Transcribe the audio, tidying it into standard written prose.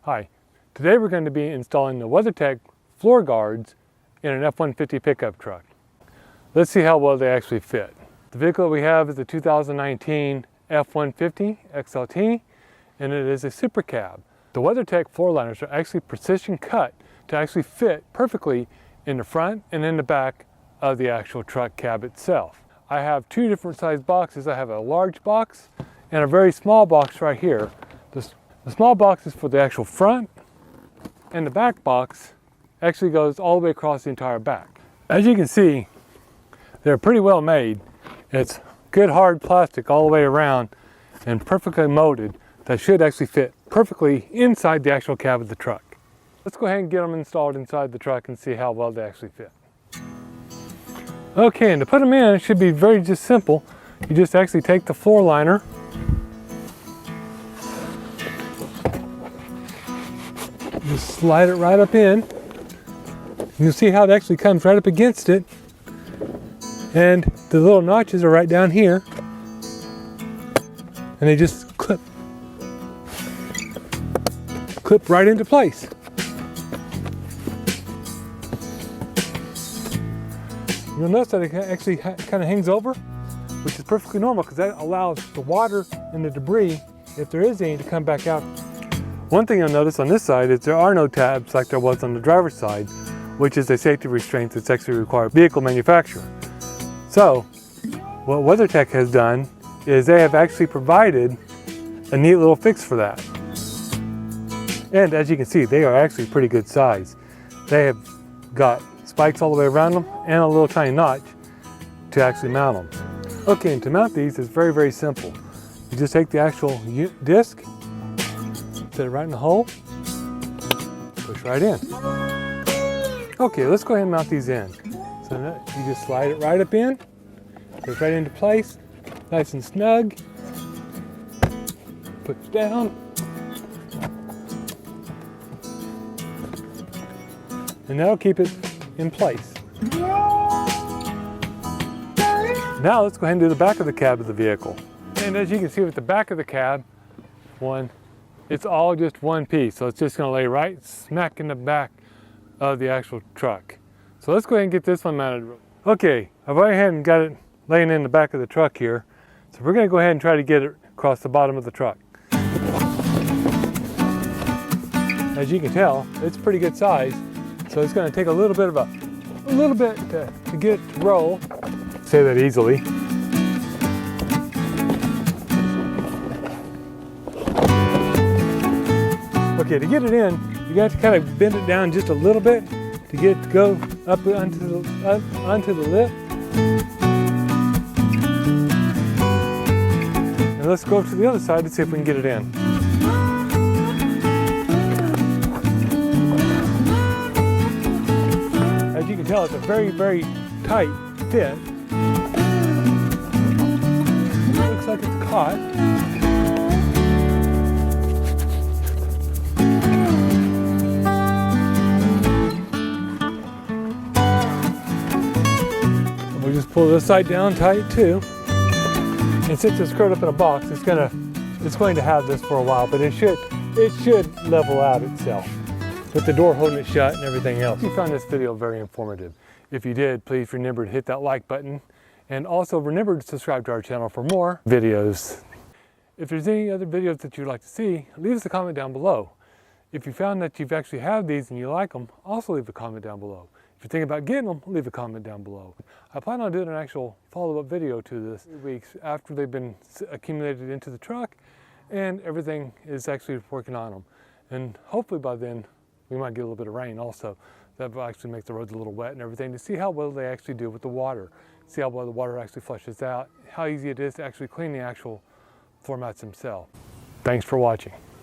Hi, today we're going to be installing the WeatherTech floor guards in an F-150 pickup truck. Let's see how well they actually fit. The vehicle we have is the 2019 F-150 XLT, and it is a super cab. The WeatherTech floor liners are actually precision cut to actually fit perfectly in the front and in the back of the actual truck cab itself. I have two different size boxes. I have a large box and a very small box right here. The small box is for the actual front, and the back box actually goes all the way across the entire back. As you can see, they're pretty well made. It's good hard plastic all the way around and perfectly molded that should actually fit perfectly inside the actual cab of the truck. Let's go ahead and get them installed inside the truck and see how well they actually fit. Okay, and to put them in, it should be very just simple. You just actually take the floor liner, just slide it right up in. You'll see how it actually comes right up against it. And the little notches are right down here. And they just clip right into place. You'll notice that it actually kind of hangs over, which is perfectly normal because that allows the water and the debris, if there is any, to come back out. One thing you'll notice on this side is there are no tabs like there was on the driver's side, which is a safety restraint that's actually required by vehicle manufacturer. So, what WeatherTech has done is they have actually provided a neat little fix for that. And as you can see, they are actually pretty good size. They have got spikes all the way around them and a little tiny notch to actually mount them. Okay, and to mount these is very, very simple. You just take the actual disc, set it right in the hole, push right in. Okay, let's go ahead and mount these in. So you just slide it right up in, goes right into place, nice and snug, put it down, and that'll keep it in place. Now let's go ahead and do the back of the cab of the vehicle. And as you can see with the back of the cab, it's all just one piece. So it's just going to lay right smack in the back of the actual truck. So let's go ahead and get this one mounted. Okay, I've already ahead and got it laying in the back of the truck here. So we're going to go ahead and try to get it across the bottom of the truck. As you can tell, it's pretty good size. So it's going to take a little bit to get it to roll. Say that easily. Okay, to get it in, you got to kind of bend it down just a little bit to get it to go up onto the lip. And let's go to the other side to see if we can get it in. As you can tell, it's a very, very tight fit. It looks like it's caught. We'll just pull this side down tight too. And since it's curled up in a box, it's going to have this for a while, but it should level out itself with the door holding it shut and everything else. If you found this video very informative, if you did, please remember to hit that like button, and also remember to subscribe to our channel for more videos. If there's any other videos that you'd like to see, leave us a comment down below. If you found that you've actually have these and you like them, also leave a comment down below. If you're thinking about getting them, leave a comment down below. I plan on doing an actual follow-up video to this 3 weeks after they've been accumulated into the truck and everything is actually working on them. And hopefully by then, we might get a little bit of rain also. That will actually make the roads a little wet and everything, to see how well they actually do with the water. See how well the water actually flushes out, how easy it is to actually clean the actual floor mats themselves. Thanks for watching.